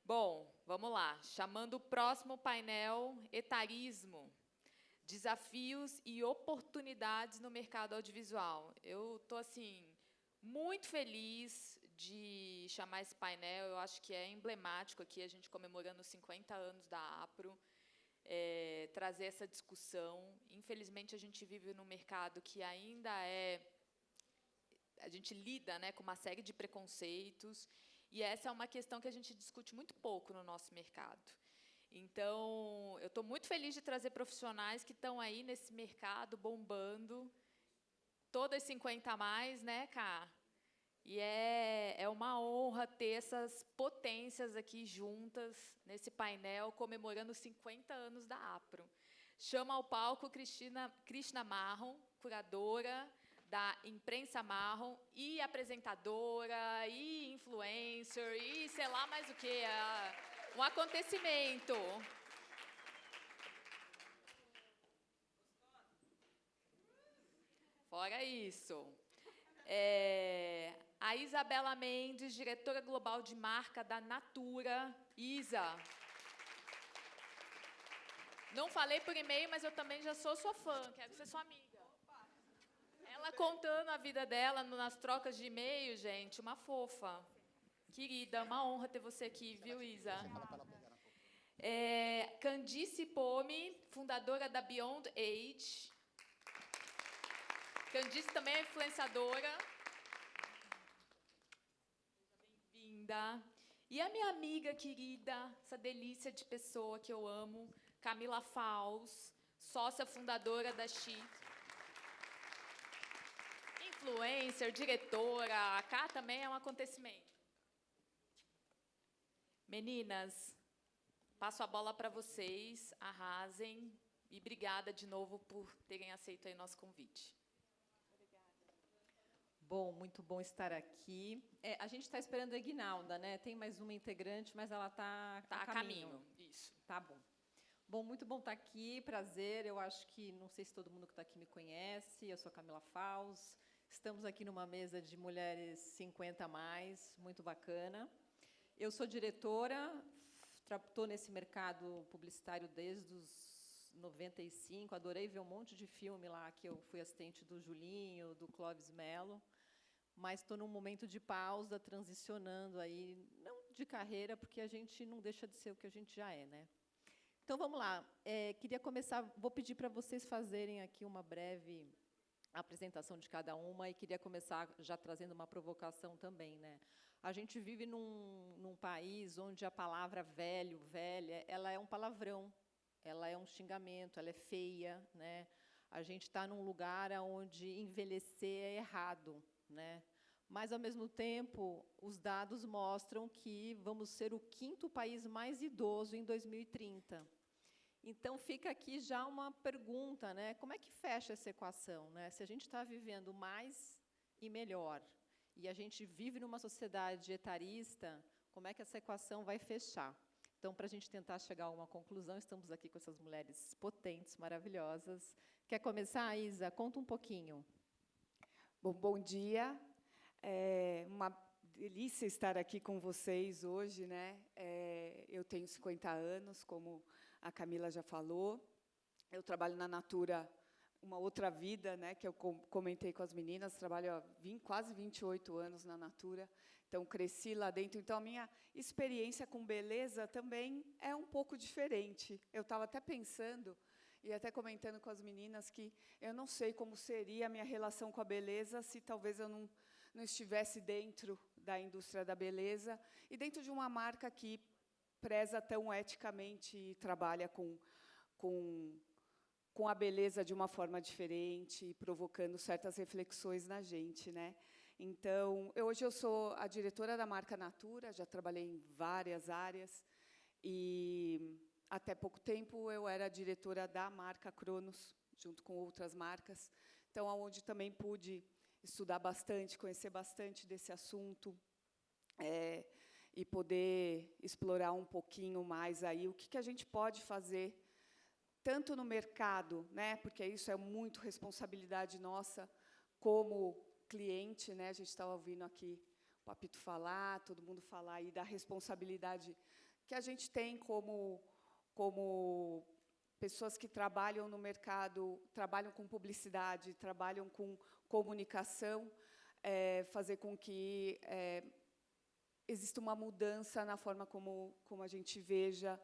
Bom, vamos lá. Chamando o próximo painel, etarismo, desafios e oportunidades no mercado audiovisual. Eu estou, assim, muito feliz de chamar esse painel. Eu acho que é emblemático aqui, a gente comemorando os 50 anos da APRO, trazer essa discussão. Infelizmente, a gente vive num mercado que ainda a gente lida, né, com uma série de preconceitos, e essa é uma questão que a gente discute muito pouco no nosso mercado. Então, eu estou muito feliz de trazer profissionais que estão aí nesse mercado bombando, todas 50 a mais, né, Cá? E é uma honra ter essas potências aqui juntas nesse painel comemorando os 50 anos da APRO. Chama ao palco Krishna Marron, curadora da Imprensa Marron, e apresentadora, e influencer, e sei lá mais o que, um acontecimento. Fora isso, a Isabela Mendes, diretora global de marca da Natura. Isa. Não falei por e-mail, mas eu também já sou sua fã, quero ser sua amiga. Ela contando a vida dela nas trocas de e-mail, gente, uma fofa. Querida, uma honra ter você aqui, viu, Isa? Candice Pome, fundadora da Beyond Age. Candice também é influenciadora. Seja bem-vinda. E a minha amiga querida, essa delícia de pessoa que eu amo, Camila Faus, sócia fundadora da Chi. Influencer, diretora, cá também é um acontecimento. Meninas, passo a bola para vocês, arrasem, e obrigada de novo por terem aceito aí nosso convite. Bom, muito bom estar aqui. A gente está esperando a Ignalda, né? Tem mais uma integrante, mas ela está a caminho. Isso. Tá bom. Bom, muito bom estar aqui, prazer. Eu acho que, não sei se todo mundo que está aqui me conhece, eu sou Camila Faus. Estamos aqui numa mesa de mulheres 50 a mais, muito bacana. Eu sou diretora, estou nesse mercado publicitário desde os 95, adorei ver um monte de filme lá, que eu fui assistente do Julinho, do Clóvis Mello, mas estou num momento de pausa, transicionando aí, não de carreira, porque a gente não deixa de ser o que a gente já é, né? Então, vamos lá. Queria começar, vou pedir para vocês fazerem aqui uma breve apresentação de cada uma, e queria começar já trazendo uma provocação também, né? A gente vive num país onde a palavra velho, velha, ela é um palavrão, ela é um xingamento, ela é feia, né? A gente está num lugar onde envelhecer é errado, né? Mas, ao mesmo tempo, os dados mostram que vamos ser o 5º país mais idoso em 2030. Então, fica aqui já uma pergunta, né? Como é que fecha essa equação, né? Se a gente está vivendo mais e melhor, e a gente vive numa sociedade etarista, como é que essa equação vai fechar? Então, para a gente tentar chegar a uma conclusão, estamos aqui com essas mulheres potentes, maravilhosas. Quer começar, Isa? Conta um pouquinho. Bom dia. É uma delícia estar aqui com vocês hoje, né? Eu tenho 50 anos, como a Camila já falou. Eu trabalho na Natura, uma outra vida, né? Que eu comentei com as meninas. Trabalho há quase 28 anos na Natura. Então, cresci lá dentro. Então, a minha experiência com beleza também é um pouco diferente. Eu estava até pensando e até comentando com as meninas que eu não sei como seria a minha relação com a beleza se talvez eu não estivesse dentro da indústria da beleza e dentro de uma marca que preza tão eticamente e trabalha com a beleza de uma forma diferente, provocando certas reflexões na gente, né? Então, hoje eu sou a diretora da marca Natura, já trabalhei em várias áreas, e até pouco tempo eu era diretora da marca Cronos, junto com outras marcas, então, onde também pude estudar bastante, conhecer bastante desse assunto, e poder explorar um pouquinho mais aí o que a gente pode fazer, tanto no mercado, né, porque isso é muito responsabilidade nossa como cliente, né, a gente estava ouvindo aqui o Papito falar, todo mundo falar aí da responsabilidade que a gente tem como pessoas que trabalham no mercado, trabalham com publicidade, trabalham com comunicação, fazer com que exista uma mudança na forma como a gente veja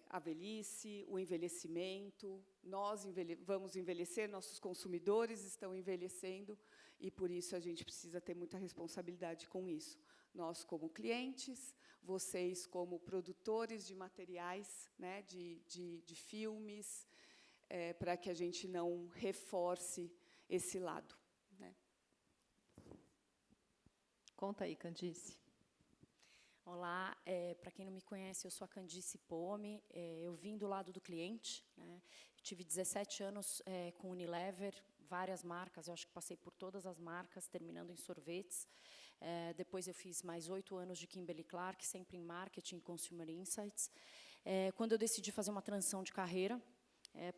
a velhice, o envelhecimento. Nós vamos envelhecer, nossos consumidores estão envelhecendo, e, por isso, a gente precisa ter muita responsabilidade com isso. Nós, como clientes, vocês, como produtores de materiais, né, de filmes, para que a gente não reforce esse lado. Né? Conta aí, Candice. Olá, para quem não me conhece, eu sou a Candice Pome, eu vim do lado do cliente, né? Tive 17 anos com Unilever, várias marcas, eu acho que passei por todas as marcas, terminando em sorvetes. Depois eu fiz mais 8 anos de Kimberly-Clark, sempre em Marketing e Consumer Insights. Quando eu decidi fazer uma transição de carreira,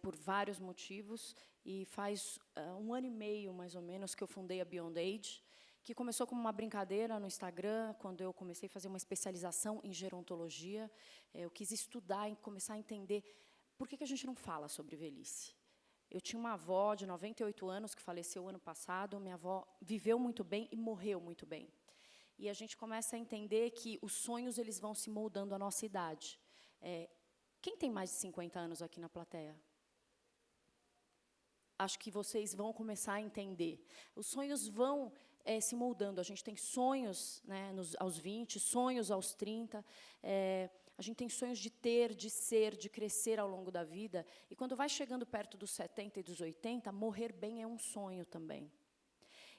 por vários motivos, e faz 1 ano e meio, mais ou menos, que eu fundei a Beyond Age, que começou como uma brincadeira no Instagram, quando eu comecei a fazer uma especialização em gerontologia. Eu quis estudar e começar a entender por que a gente não fala sobre velhice. Eu tinha uma avó de 98 anos, que faleceu ano passado. Minha avó viveu muito bem e morreu muito bem. E a gente começa a entender que os sonhos eles vão se moldando à nossa idade. Quem tem mais de 50 anos aqui na plateia? Acho que vocês vão começar a entender. Os sonhos vão se moldando. A gente tem sonhos, né, aos 20, sonhos aos 30. A gente tem sonhos de ter, de ser, de crescer ao longo da vida. E, quando vai chegando perto dos 70 e dos 80, morrer bem é um sonho também.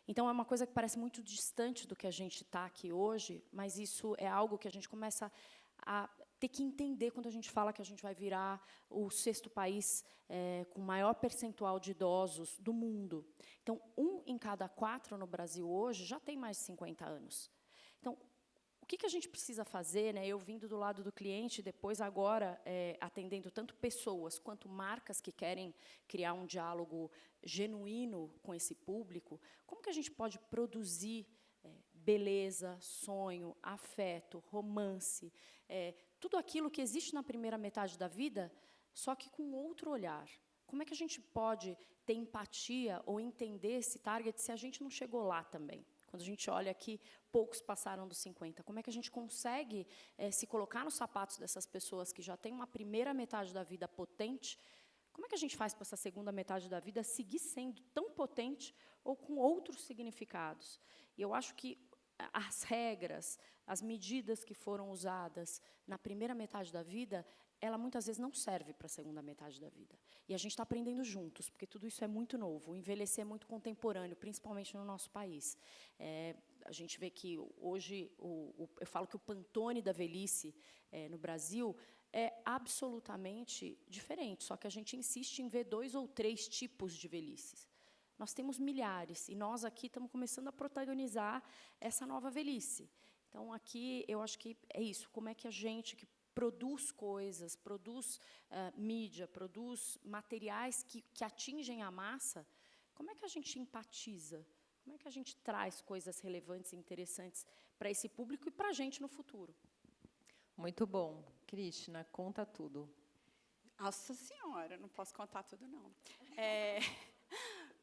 Então, é uma coisa que parece muito distante do que a gente está aqui hoje, mas isso é algo que a gente começa a ter que entender quando a gente fala que a gente vai virar o 6º país com maior percentual de idosos do mundo. Então, 1 em cada 4 no Brasil hoje já tem mais de 50 anos. Então, o que a gente precisa fazer, né? Eu vindo do lado do cliente, depois agora atendendo tanto pessoas quanto marcas que querem criar um diálogo genuíno com esse público, como que a gente pode produzir beleza, sonho, afeto, romance, tudo aquilo que existe na primeira metade da vida, só que com outro olhar. Como é que a gente pode ter empatia ou entender esse target se a gente não chegou lá também? Quando a gente olha aqui, poucos passaram dos 50. Como é que a gente consegue se colocar nos sapatos dessas pessoas que já têm uma primeira metade da vida potente? Como é que a gente faz para essa segunda metade da vida seguir sendo tão potente ou com outros significados? E eu acho que as regras, as medidas que foram usadas na primeira metade da vida, ela muitas vezes não serve para a segunda metade da vida. E a gente está aprendendo juntos, porque tudo isso é muito novo. O envelhecer é muito contemporâneo, principalmente no nosso país. A gente vê que hoje, eu falo que o Pantone da velhice no Brasil é absolutamente diferente, só que a gente insiste em ver 2 ou 3 tipos de velhices. Nós temos milhares, e nós aqui estamos começando a protagonizar essa nova velhice. Então, aqui, eu acho que é isso, como é que a gente que produz coisas, produz mídia, produz materiais que atingem a massa, como é que a gente empatiza? Como é que a gente traz coisas relevantes e interessantes para esse público e para a gente no futuro? Muito bom. Cristina, conta tudo. Nossa Senhora, não posso contar tudo, não.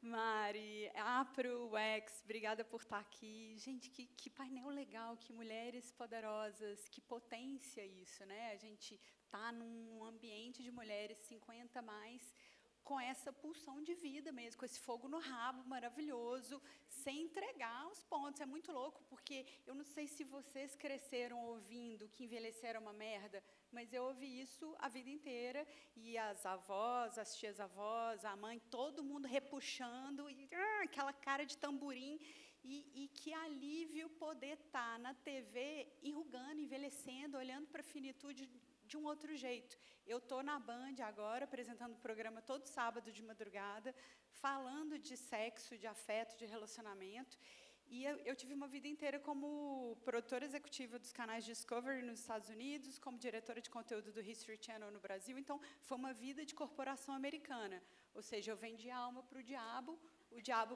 Mari, Apro, Wex, obrigada por estar aqui. Gente, que painel legal, que mulheres poderosas, que potência isso, né? A gente está num ambiente de mulheres 50 mais, com essa pulsão de vida mesmo, com esse fogo no rabo maravilhoso, sem entregar os pontos. É muito louco, porque eu não sei se vocês cresceram ouvindo que envelhecer é uma merda, mas eu ouvi isso a vida inteira, e as avós, as tias-avós, a mãe, todo mundo repuxando, e aquela cara de tamborim, e que alívio poder estar na TV, enrugando, envelhecendo, olhando para a finitude de um outro jeito. Eu estou na Band agora, apresentando o programa todo sábado de madrugada, falando de sexo, de afeto, de relacionamento. E eu tive uma vida inteira como produtora executiva dos canais Discovery nos Estados Unidos, como diretora de conteúdo do History Channel no Brasil. Então, foi uma vida de corporação americana. Ou seja, eu vendi a alma para o diabo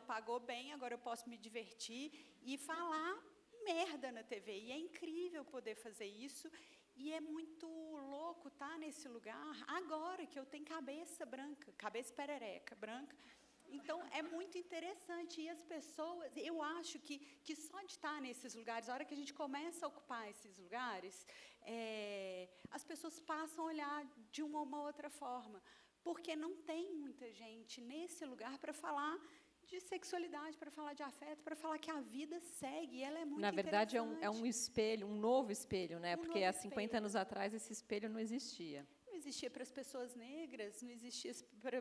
pagou bem, agora eu posso me divertir e falar merda na TV. E é incrível poder fazer isso. E é muito louco estar nesse lugar agora que eu tenho cabeça branca, cabeça perereca branca. Então, é muito interessante. E as pessoas, eu acho que só de estar nesses lugares, a hora que a gente começa a ocupar esses lugares, as pessoas passam a olhar de uma outra forma. Porque não tem muita gente nesse lugar para falar de sexualidade, para falar de afeto, para falar que a vida segue, e ela é muito Na verdade, interessante. é um espelho, um novo espelho, né? Porque novo há 50 espelho. anos atrás esse espelho não existia. Não existia para as pessoas negras, não existia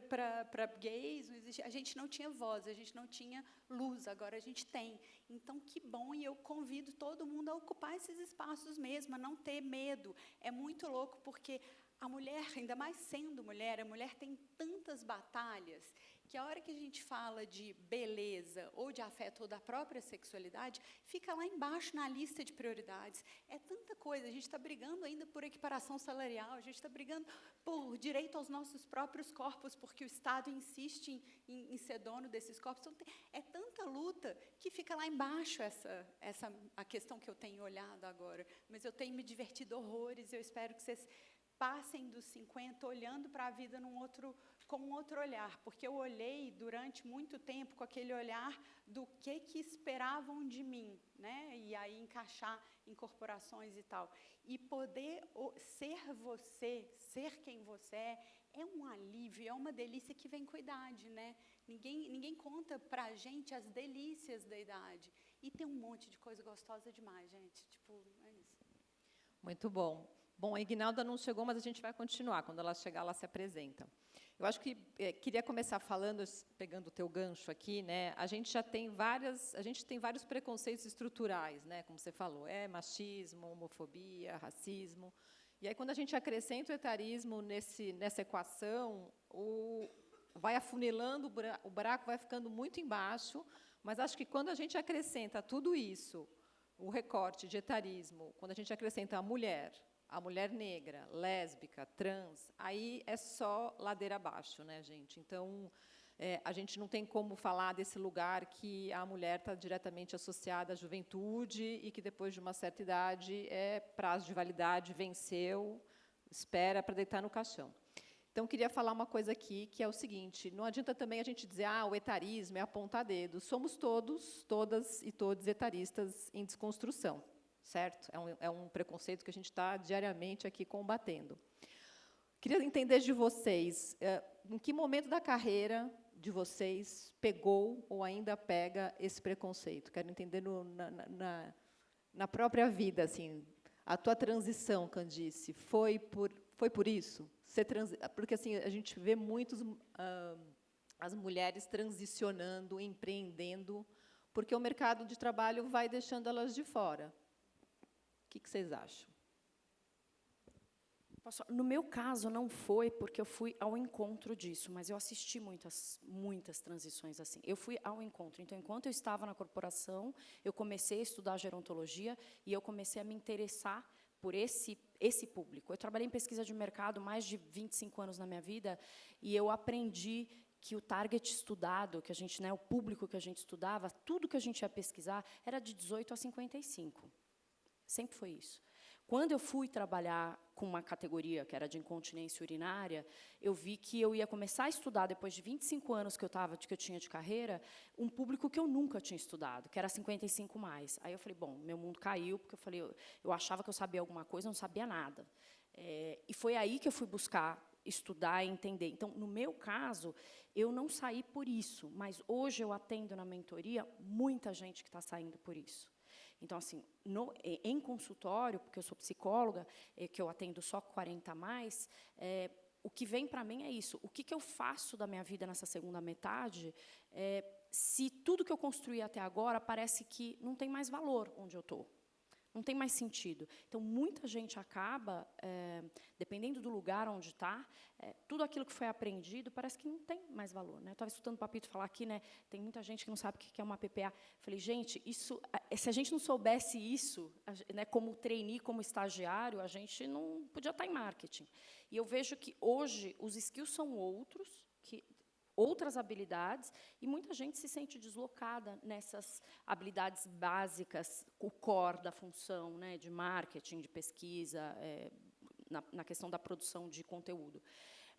para gays, não existia, a gente não tinha voz, a gente não tinha luz, agora a gente tem. Então, que bom, e eu convido todo mundo a ocupar esses espaços mesmo, a não ter medo. É muito louco, porque a mulher, ainda mais sendo mulher, a mulher tem tantas batalhas, que a hora que a gente fala de beleza, ou de afeto, ou da própria sexualidade, fica lá embaixo na lista de prioridades. É tanta coisa, a gente está brigando ainda por equiparação salarial, a gente está brigando por direito aos nossos próprios corpos, porque o Estado insiste em ser dono desses corpos. Então, é tanta luta que fica lá embaixo a questão que eu tenho olhado agora. Mas eu tenho me divertido horrores, eu espero que vocês passem dos 50 olhando para a vida com um outro olhar, porque eu olhei durante muito tempo com aquele olhar do que esperavam de mim, né? E aí encaixar em corporações e tal. E poder ser você, ser quem você é um alívio, é uma delícia que vem com a idade, né? Ninguém conta pra gente as delícias da idade. E tem um monte de coisa gostosa demais, gente. Tipo, é isso. Muito bom. Bom, a Ignalda não chegou, mas a gente vai continuar. Quando ela chegar, ela se apresenta. Eu acho que queria começar falando, pegando o teu gancho aqui, né? A gente tem vários preconceitos estruturais, né? Como você falou, machismo, homofobia, racismo. E aí, quando a gente acrescenta o etarismo nessa equação, vai afunilando, o buraco vai ficando muito embaixo. Mas acho que quando a gente acrescenta tudo isso, o recorte de etarismo, quando a gente acrescenta a mulher negra, lésbica, trans, aí é só ladeira abaixo, né, gente? Então, a gente não tem como falar desse lugar que a mulher está diretamente associada à juventude e que, depois de uma certa idade, prazo de validade, venceu, espera para deitar no caixão. Então, queria falar uma coisa aqui, que é o seguinte, não adianta também a gente dizer, o etarismo é apontar dedo. Somos todas e todos etaristas em desconstrução. Certo? É um preconceito que a gente está diariamente aqui combatendo. Queria entender de vocês, em que momento da carreira de vocês pegou ou ainda pega esse preconceito? Quero entender na própria vida, assim, a tua transição, Candice, foi por isso? Porque assim, a gente vê as mulheres transicionando, empreendendo, porque o mercado de trabalho vai deixando elas de fora. O que vocês acham? No meu caso, não foi porque eu fui ao encontro disso, mas eu assisti muitas transições assim. Eu fui ao encontro. Então, enquanto eu estava na corporação, eu comecei a estudar gerontologia e eu comecei a me interessar por esse público. Eu trabalhei em pesquisa de mercado mais de 25 anos na minha vida e eu aprendi que o target estudado, que a gente, né, o público que a gente estudava, tudo que a gente ia pesquisar era de 18 a 55. Sempre foi isso. Quando eu fui trabalhar com uma categoria que era de incontinência urinária, eu vi que eu ia começar a estudar, depois de 25 anos que eu tinha de carreira, um público que eu nunca tinha estudado, que era 55 mais. Aí eu falei, bom, meu mundo caiu, porque eu achava que eu sabia alguma coisa, eu não sabia nada. E foi aí que eu fui buscar estudar e entender. Então, no meu caso, eu não saí por isso, mas hoje eu atendo na mentoria muita gente que está saindo por isso. Então, assim, em consultório, porque eu sou psicóloga, que eu atendo só 40 a mais, o que vem para mim é isso. O que eu faço da minha vida nessa segunda metade, se tudo que eu construí até agora parece que não tem mais valor onde eu estou. Não tem mais sentido. Então, muita gente acaba, dependendo do lugar onde está, tudo aquilo que foi aprendido parece que não tem mais valor. Né? Eu estava escutando o Papito falar aqui, né, tem muita gente que não sabe o que é uma PPA. Falei, gente, se a gente não soubesse isso, né, como trainee, como estagiário, a gente não podia estar em marketing. E eu vejo que, hoje, os skills são outros, que outras habilidades, e muita gente se sente deslocada nessas habilidades básicas, o core da função, né, de marketing, de pesquisa, na questão da produção de conteúdo.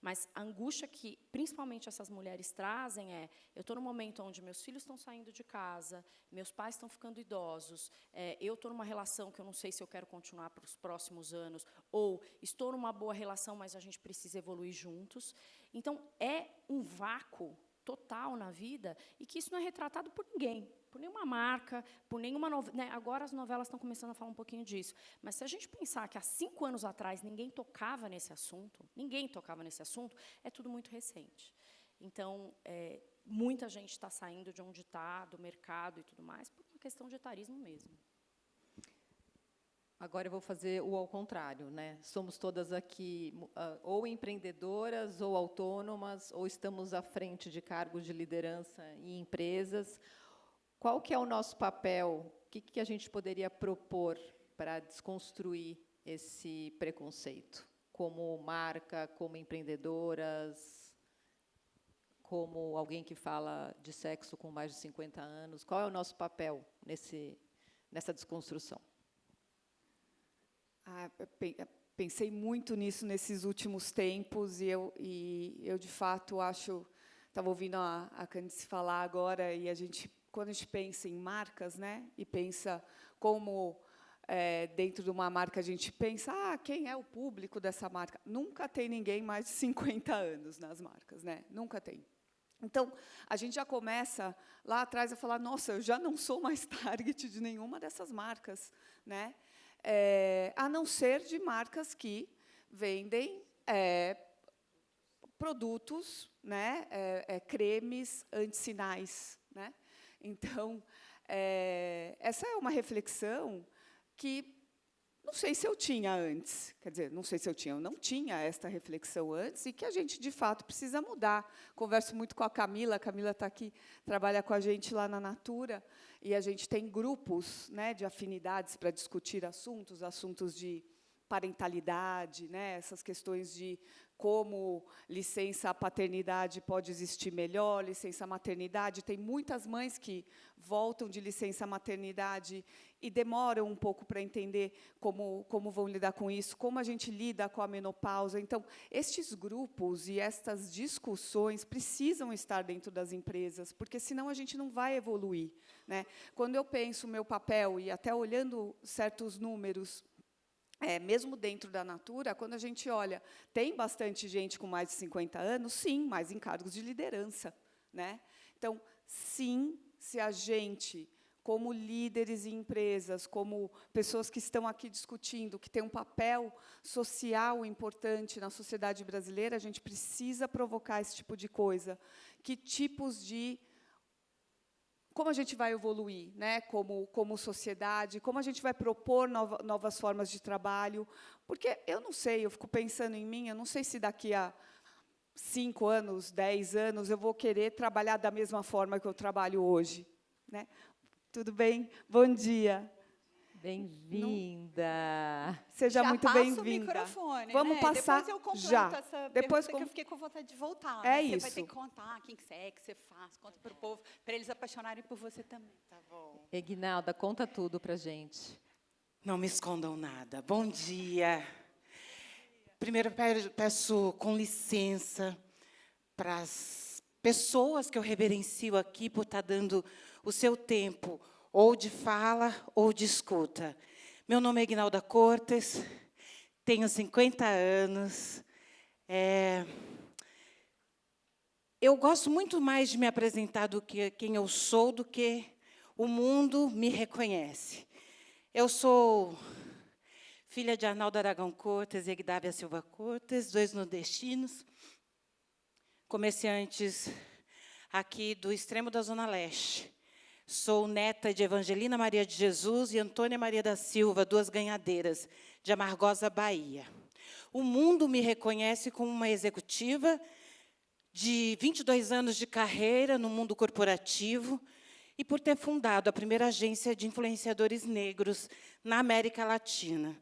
Mas a angústia que, principalmente, essas mulheres trazem eu estou num momento onde meus filhos estão saindo de casa, meus pais estão ficando idosos, eu estou numa relação que eu não sei se eu quero continuar para os próximos anos, ou estou numa boa relação, mas a gente precisa evoluir juntos. Então, é um vácuo total na vida, e que isso não é retratado por ninguém, por nenhuma marca, por nenhuma novela, né? Agora as novelas estão começando a falar um pouquinho disso. Mas se a gente pensar que há 5 anos atrás ninguém tocava nesse assunto, é tudo muito recente. Então, muita gente está saindo de onde está, do mercado e tudo mais, por uma questão de etarismo mesmo. Agora eu vou fazer o ao contrário, né? Somos todas aqui ou empreendedoras, ou autônomas, ou estamos à frente de cargos de liderança em empresas. Qual que é o nosso papel? O que a gente poderia propor para desconstruir esse preconceito? Como marca, como empreendedoras, como alguém que fala de sexo com mais de 50 anos. Qual é o nosso papel nessa desconstrução? Pensei muito nisso nesses últimos tempos, e eu de fato, acho... Estava ouvindo a Candice falar agora, e quando a gente pensa em marcas, né, e pensa como, dentro de uma marca, a gente pensa, quem é o público dessa marca? Nunca tem ninguém mais de 50 anos nas marcas, né? Nunca tem. Então, a gente já começa lá atrás a falar, nossa, eu já não sou mais target de nenhuma dessas marcas, né? A não ser de marcas que vendem produtos, né, cremes antissinais, né? Então, essa é uma reflexão que não sei se eu tinha antes, quer dizer, não sei se eu não tinha esta reflexão antes, e que a gente, de fato, precisa mudar. Converso muito com a Camila está aqui, trabalha com a gente lá na Natura, e a gente tem grupos, né, de afinidades para discutir assuntos de parentalidade, né, essas questões de como licença paternidade pode existir melhor, licença maternidade. Tem muitas mães que voltam de licença maternidade e demoram um pouco para entender como vão lidar com isso, como a gente lida com a menopausa. Então, estes grupos e estas discussões precisam estar dentro das empresas, porque, senão, a gente não vai evoluir, né? Quando eu penso o meu papel, e até olhando certos números, mesmo dentro da Natura, quando a gente olha, tem bastante gente com mais de 50 anos, sim, mas em cargos de liderança, né? Então, sim, se a gente, como líderes em empresas, como pessoas que estão aqui discutindo, que têm um papel social importante na sociedade brasileira, a gente precisa provocar esse tipo de coisa. Que tipos de... Como a gente vai evoluir, né, como sociedade, como a gente vai propor novas formas de trabalho, porque eu não sei, eu fico pensando em mim, eu não sei se daqui a 5 anos, 10 anos, eu vou querer trabalhar da mesma forma que eu trabalho hoje, né? Tudo bem? Bom dia. Bem-vinda. Seja já muito passo bem-vinda. o microfone, Vamos né? passar Depois eu completo já. essa Depois pergunta que eu fiquei com vontade de voltar. É Você vai isso. ter que contar quem que você faz, conta para o povo, para eles apaixonarem por você também. Tá bom. Eguinalda, conta tudo para a gente. Não me escondam nada. Bom dia. Primeiro, peço com licença para as pessoas que eu reverencio aqui por estar dando o seu tempo, ou de fala, ou de escuta. Meu nome é Eguinalda Cortes, tenho 50 anos. Eu gosto muito mais de me apresentar do que quem eu sou, do que o mundo me reconhece. Eu sou filha de Arnaldo Aragão Cortes e Egdávia Silva Cortes, 2 nordestinos, comerciantes aqui do extremo da Zona Leste. Sou neta de Evangelina Maria de Jesus e Antônia Maria da Silva, 2 ganhadeiras, de Amargosa, Bahia. O mundo me reconhece como uma executiva de 22 anos de carreira no mundo corporativo e por ter fundado a primeira agência de influenciadores negros na América Latina.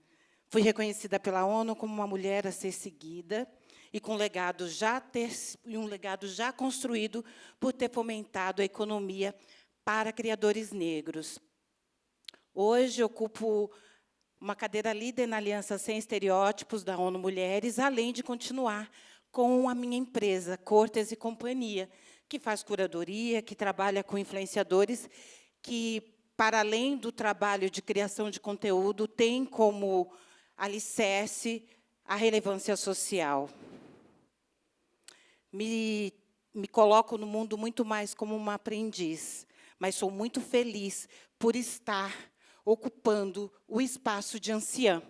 Fui reconhecida pela ONU como uma mulher a ser seguida e com um legado já construído por ter fomentado a economia para criadores negros. Hoje, ocupo uma cadeira líder na Aliança Sem Estereótipos da ONU Mulheres, além de continuar com a minha empresa, Cortes e Companhia, que faz curadoria, que trabalha com influenciadores, que, para além do trabalho de criação de conteúdo, tem como alicerce a relevância social. Me coloco no mundo muito mais como uma aprendiz, mas sou muito feliz por estar ocupando o espaço de anciã,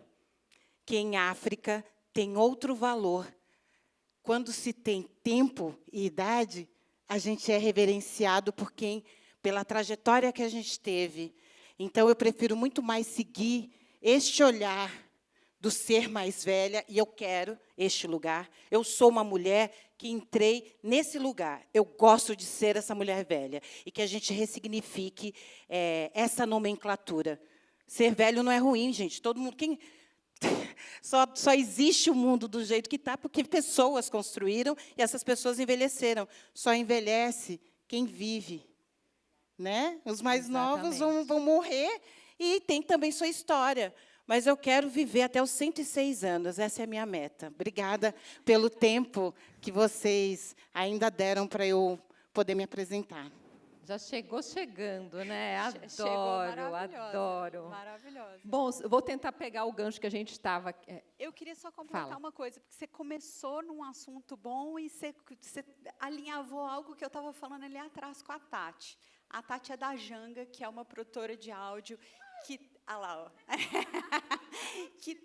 que em África tem outro valor. Quando se tem tempo e idade, a gente é reverenciado por pela trajetória que a gente teve. Então, eu prefiro muito mais seguir este olhar do ser mais velha, e eu quero este lugar. Eu sou uma mulher que entrei nesse lugar. Eu gosto de ser essa mulher velha. E que a gente ressignifique essa nomenclatura. Ser velho não é ruim, gente. Todo mundo... Só existe o mundo do jeito que está porque pessoas construíram e essas pessoas envelheceram. Só envelhece quem vive. Né? Os mais novos vão morrer e tem também sua história. Mas eu quero viver até os 106 anos, essa é a minha meta. Obrigada pelo tempo que vocês ainda deram para eu poder me apresentar. Já chegou chegando, né? Chegou maravilhosa, Adoro. Maravilhosa. Bom, eu vou tentar pegar o gancho que a gente estava... Eu queria só completar Fala. uma coisa, porque você começou num assunto bom e você alinhavou algo que eu estava falando ali atrás com a Tati. A Tati é da Janga, que é uma produtora de áudio que... Ah lá, ó.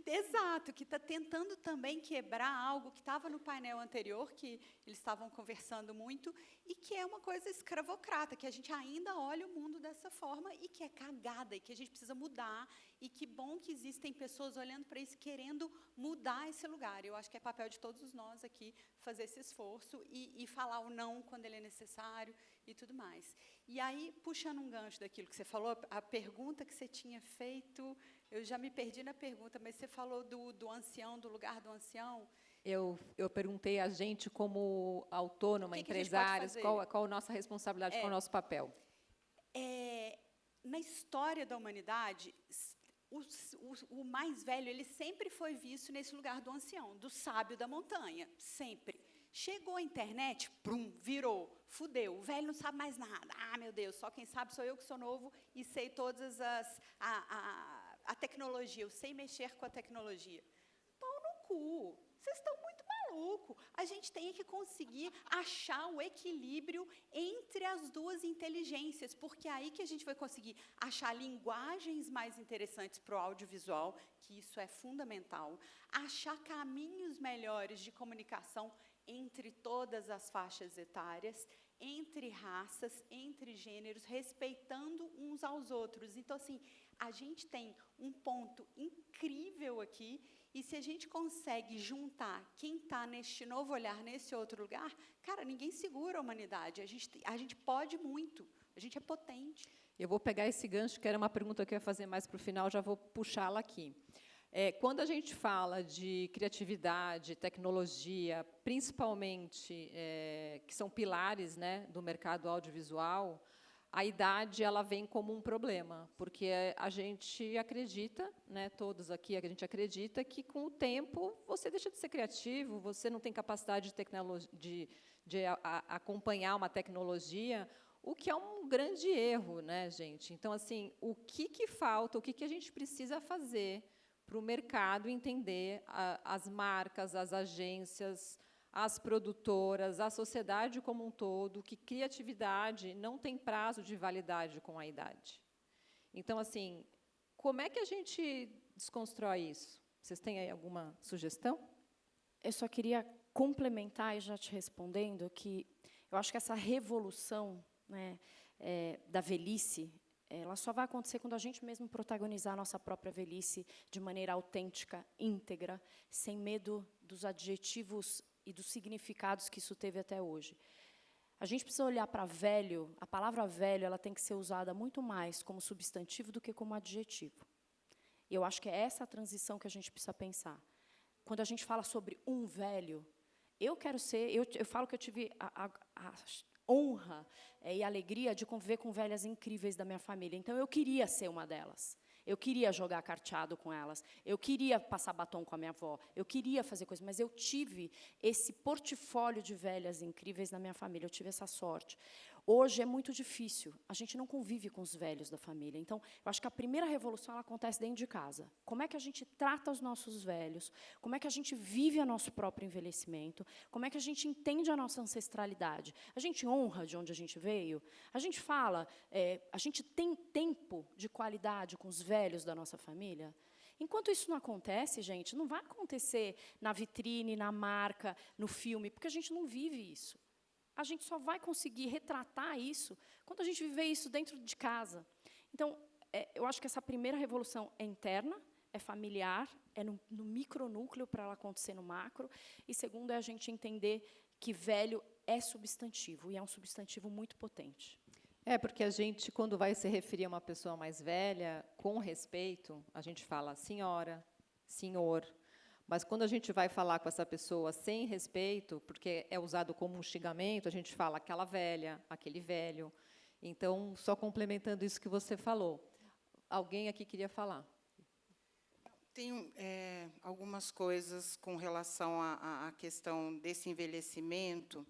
Exato, que está tentando também quebrar algo que estava no painel anterior, que eles estavam conversando muito, e que é uma coisa escravocrata, que a gente ainda olha o mundo dessa forma e que é cagada, e que a gente precisa mudar, e que bom que existem pessoas olhando para isso, querendo mudar esse lugar. Eu acho que é papel de todos nós aqui fazer esse esforço e falar o não quando ele é necessário e tudo mais. E aí, puxando um gancho daquilo que você falou, a pergunta que você tinha feito, eu já me perdi na pergunta, mas você falou do ancião, do lugar do ancião. Eu perguntei a gente, como autônoma, O que a gente pode empresários, fazer? qual a nossa responsabilidade, qual o nosso papel? Na história da humanidade, o mais velho, ele sempre foi visto nesse lugar do ancião, do sábio da montanha, sempre. Chegou a internet, prum, virou, fudeu, o velho não sabe mais nada. Ah, meu Deus, só quem sabe sou eu que sou novo e sei todas a tecnologia, eu sei mexer com a tecnologia. Pau no cu, vocês estão muito malucos. A gente tem que conseguir achar o equilíbrio entre as duas inteligências, porque é aí que a gente vai conseguir achar linguagens mais interessantes para o audiovisual, que isso é fundamental, achar caminhos melhores de comunicação entre todas as faixas etárias, entre raças, entre gêneros, respeitando uns aos outros. Então, assim, a gente tem um ponto incrível aqui, e se a gente consegue juntar quem está neste novo olhar, nesse outro lugar, cara, ninguém segura a humanidade. A gente pode muito, a gente é potente. Eu vou pegar esse gancho, que era uma pergunta que eu ia fazer mais para o final, já vou puxá-la aqui. Quando a gente fala de criatividade, tecnologia, principalmente, que são pilares, né, do mercado audiovisual, a idade ela vem como um problema, porque a gente acredita, né, todos aqui, a gente acredita que, com o tempo, você deixa de ser criativo, você não tem capacidade de acompanhar uma tecnologia, o que é um grande erro, né, gente? Então, assim, o que falta, o que a gente precisa fazer para o mercado entender as marcas, as agências, as produtoras, a sociedade como um todo, que criatividade não tem prazo de validade com a idade. Então, assim, como é que a gente desconstrói isso? Vocês têm aí alguma sugestão? Eu só queria complementar, e já te respondendo, que eu acho que essa revolução, né, da velhice, ela só vai acontecer quando a gente mesmo protagonizar a nossa própria velhice de maneira autêntica, íntegra, sem medo dos adjetivos e dos significados que isso teve até hoje. A gente precisa olhar para velho, a palavra velho ela tem que ser usada muito mais como substantivo do que como adjetivo. E eu acho que é essa a transição que a gente precisa pensar. Quando a gente fala sobre um velho, Eu quero ser, eu falo que eu tive a honra e a alegria de conviver com velhas incríveis da minha família. Então, eu queria ser uma delas. Eu queria jogar carteado com elas. Eu queria passar batom com a minha avó. Eu queria fazer coisas. Mas eu tive esse portfólio de velhas incríveis na minha família. Eu tive essa sorte. Hoje é muito difícil. A gente não convive com os velhos da família. Então, eu acho que a primeira revolução ela acontece dentro de casa. Como é que a gente trata os nossos velhos? Como é que a gente vive o nosso próprio envelhecimento? Como é que a gente entende a nossa ancestralidade? A gente honra de onde a gente veio? A gente fala, a gente tem tempo de qualidade com os velhos da nossa família? Enquanto isso não acontece, gente, não vai acontecer na vitrine, na marca, no filme, porque a gente não vive isso. A gente só vai conseguir retratar isso quando a gente viver isso dentro de casa. Então, eu acho que essa primeira revolução é interna, é familiar, é no micronúcleo para ela acontecer no macro. E segundo, é a gente entender que velho é substantivo, e é um substantivo muito potente. Porque a gente, quando vai se referir a uma pessoa mais velha, com respeito, a gente fala senhora, senhor. Mas, quando a gente vai falar com essa pessoa sem respeito, porque é usado como um xingamento, a gente fala aquela velha, aquele velho. Então, só complementando isso que você falou. Alguém aqui queria falar? Tenho algumas coisas com relação à questão desse envelhecimento,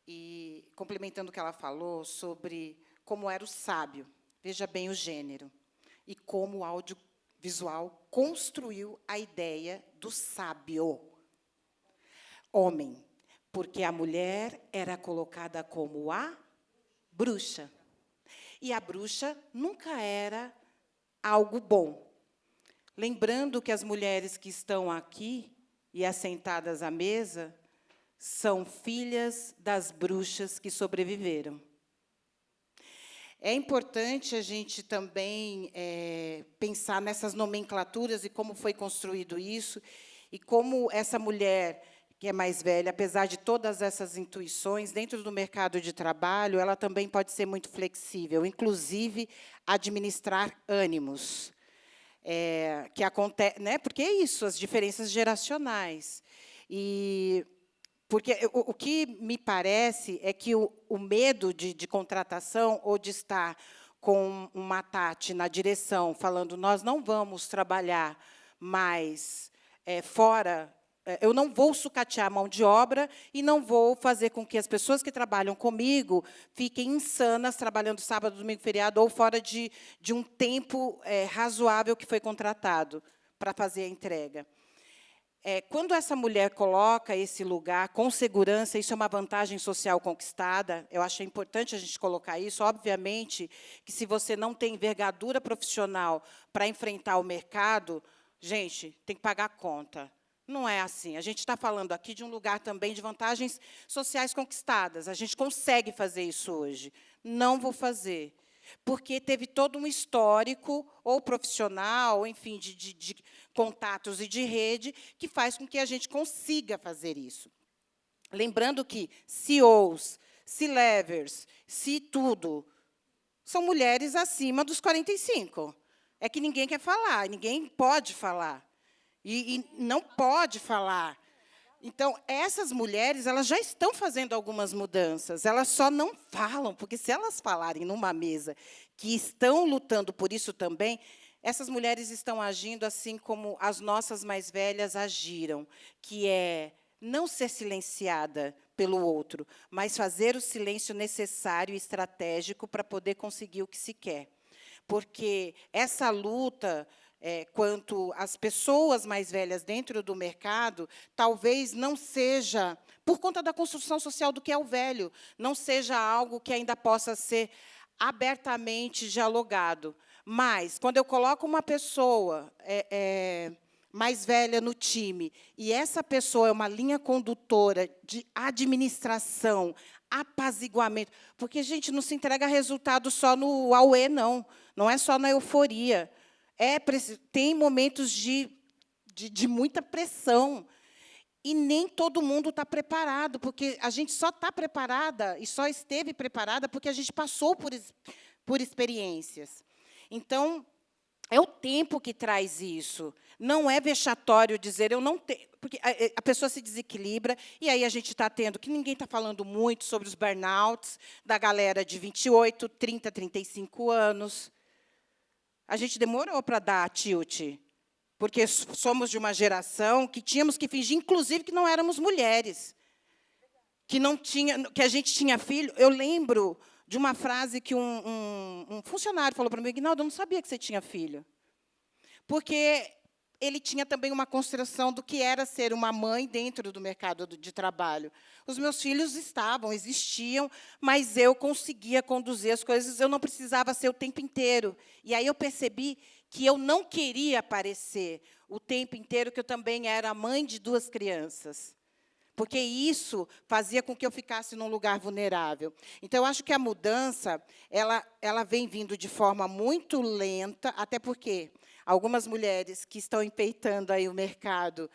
e complementando o que ela falou sobre como era o sábio. Veja bem o gênero. E como o audiovisual construiu a ideia do sábio. Homem, porque a mulher era colocada como a bruxa. E a bruxa nunca era algo bom. Lembrando que as mulheres que estão aqui e assentadas à mesa são filhas das bruxas que sobreviveram. É importante a gente também pensar nessas nomenclaturas e como foi construído isso, e como essa mulher, que é mais velha, apesar de todas essas intuições, dentro do mercado de trabalho, ela também pode ser muito flexível, inclusive administrar ânimos. Que acontece, né? Porque é isso, as diferenças geracionais. Porque o que me parece é que o medo de contratação, ou de estar com uma Tati na direção, falando, nós não vamos trabalhar mais fora, eu não vou sucatear a mão de obra e não vou fazer com que as pessoas que trabalham comigo fiquem insanas, trabalhando sábado, domingo, feriado, ou fora de um tempo razoável que foi contratado para fazer a entrega. Quando essa mulher coloca esse lugar com segurança, isso é uma vantagem social conquistada. Eu acho importante a gente colocar isso. Obviamente que, se você não tem envergadura profissional para enfrentar o mercado, gente, tem que pagar a conta. Não é assim. A gente está falando aqui de um lugar também de vantagens sociais conquistadas. A gente consegue fazer isso hoje. Não vou fazer, porque teve todo um histórico, ou profissional, ou, enfim, de contatos e de rede, que faz com que a gente consiga fazer isso. Lembrando que CEOs, C-levers, tudo, são mulheres acima dos 45. É que ninguém quer falar, ninguém pode falar. E não pode falar. Então, essas mulheres, elas já estão fazendo algumas mudanças, elas só não falam, porque, se elas falarem numa mesa que estão lutando por isso também, essas mulheres estão agindo assim como as nossas mais velhas agiram, que é não ser silenciada pelo outro, mas fazer o silêncio necessário e estratégico para poder conseguir o que se quer. Porque essa luta quanto às pessoas mais velhas dentro do mercado, talvez não seja, por conta da construção social do que é o velho, não seja algo que ainda possa ser abertamente dialogado. Mas, quando eu coloco uma pessoa mais velha no time, e essa pessoa é uma linha condutora de administração, apaziguamento, porque, gente, não se entrega resultado só no auê, não é só na euforia. Tem momentos de muita pressão, e nem todo mundo está preparado, porque a gente só está preparada e só esteve preparada porque a gente passou por experiências. Então, É o tempo que traz isso. Não é vexatório dizer eu não tenho, porque a pessoa se desequilibra, e aí a gente está tendo, que ninguém está falando muito sobre os burnouts, da galera de 28, 30, 35 anos. A gente demorou para dar tilt, porque somos de uma geração que tínhamos que fingir, inclusive, que não éramos mulheres. Que a gente tinha filho. Eu lembro de uma frase que um funcionário falou para mim: Ignaldo, eu não sabia que você tinha filho. Porque ele tinha também uma construção do que era ser uma mãe dentro do mercado de trabalho. Os meus filhos existiam, mas eu conseguia conduzir as coisas, eu não precisava ser o tempo inteiro. E aí eu percebi que eu não queria parecer o tempo inteiro que eu também era mãe de 2 crianças. Porque isso fazia com que eu ficasse num lugar vulnerável. Então, eu acho que a mudança ela vem vindo de forma muito lenta, até porque algumas mulheres que estão empeitando aí o mercado,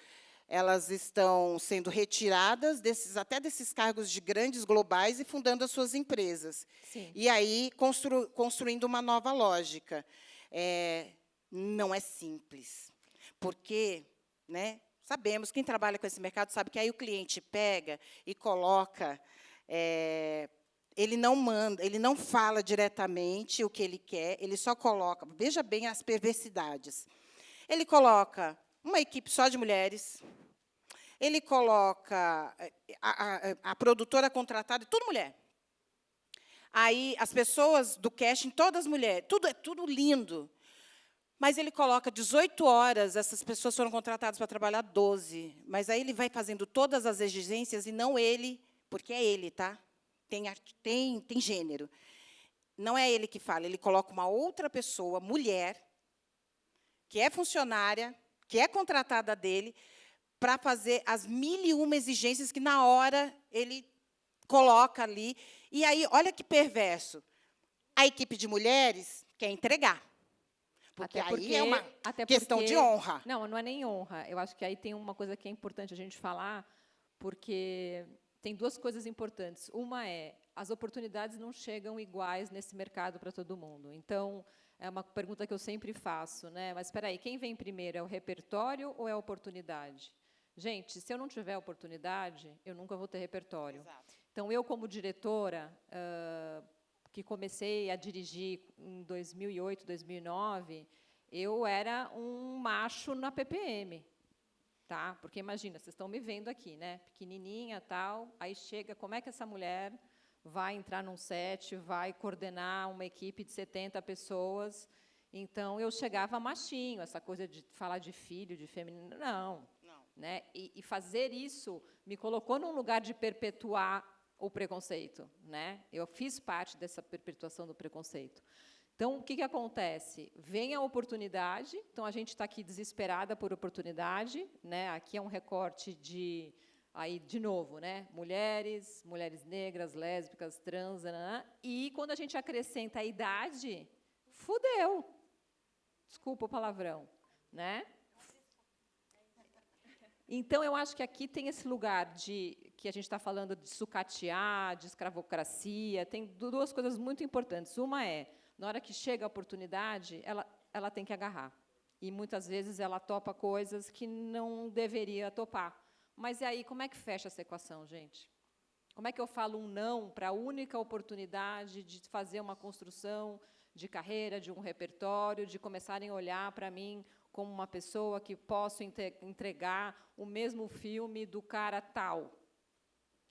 elas estão sendo retiradas até desses cargos de grandes globais e fundando as suas empresas. Sim. E aí construindo uma nova lógica. Não é simples, porque, né, sabemos, quem trabalha com esse mercado sabe que aí o cliente pega e coloca, ele não manda, ele não fala diretamente o que ele quer, ele só coloca, veja bem as perversidades. Ele coloca uma equipe só de mulheres, ele coloca a produtora contratada, tudo mulher. Aí as pessoas do casting, todas mulheres, tudo lindo. Mas ele coloca 18 horas, essas pessoas foram contratadas para trabalhar 12. Mas aí ele vai fazendo todas as exigências e não ele, porque é ele, tá? Tem gênero. Não é ele que fala, ele coloca uma outra pessoa, mulher, que é funcionária, que é contratada dele, para fazer as 1001 exigências que, na hora, ele coloca ali. E aí, olha que perverso. A equipe de mulheres quer entregar. Porque aí é uma questão de honra. Não é nem honra. Eu acho que aí tem uma coisa que é importante a gente falar, porque tem 2 coisas importantes. Uma é, as oportunidades não chegam iguais nesse mercado para todo mundo. Então, é uma pergunta que eu sempre faço, né? Mas espera aí, quem vem primeiro, é o repertório ou é a oportunidade? Gente, se eu não tiver oportunidade, eu nunca vou ter repertório. Exato. Então, eu, como diretora, que comecei a dirigir em 2008, 2009, eu era um macho na PPM. Tá? Porque, imagina, vocês estão me vendo aqui, né? Pequenininha, tal, aí chega, como é que essa mulher vai entrar num set, vai coordenar uma equipe de 70 pessoas? Então, eu chegava machinho, essa coisa de falar de filho, de feminino, não. Né? E fazer isso me colocou num lugar de perpetuar o preconceito, né? Eu fiz parte dessa perpetuação do preconceito. Então, o que acontece? Vem a oportunidade, então a gente está aqui desesperada por oportunidade, né? Aqui é um recorte aí, de novo, né? Mulheres negras, lésbicas, trans, e quando a gente acrescenta a idade, fudeu. Desculpa o palavrão, né? Então, eu acho que aqui tem esse lugar que a gente está falando de sucatear, de escravocracia, tem 2 coisas muito importantes. Uma é, na hora que chega a oportunidade, ela tem que agarrar. E, muitas vezes, ela topa coisas que não deveria topar. Mas, e aí, como é que fecha essa equação, gente? Como é que eu falo um não para a única oportunidade de fazer uma construção de carreira, de um repertório, de começarem a olhar para mim como uma pessoa que posso entregar o mesmo filme do cara tal,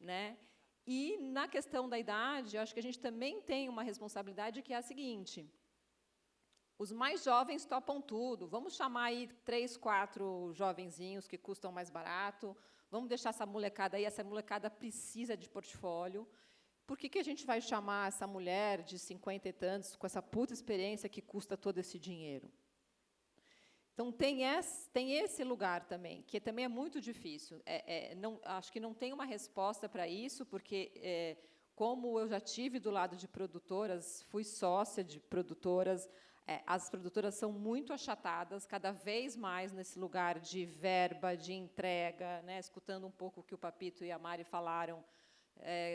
né? E, na questão da idade, acho que a gente também tem uma responsabilidade que é a seguinte: os mais jovens topam tudo. Vamos chamar aí 3, 4 jovenzinhos que custam mais barato, vamos deixar essa molecada aí, essa molecada precisa de portfólio. Por que a gente vai chamar essa mulher de 50 e tantos, com essa puta experiência que custa todo esse dinheiro? Então, tem esse lugar também, que também é muito difícil. Acho que não tem uma resposta para isso, porque, como eu já tive do lado de produtoras, fui sócia de produtoras, as produtoras são muito achatadas, cada vez mais nesse lugar de verba, de entrega, né? Escutando um pouco o que o Papito e a Mari falaram.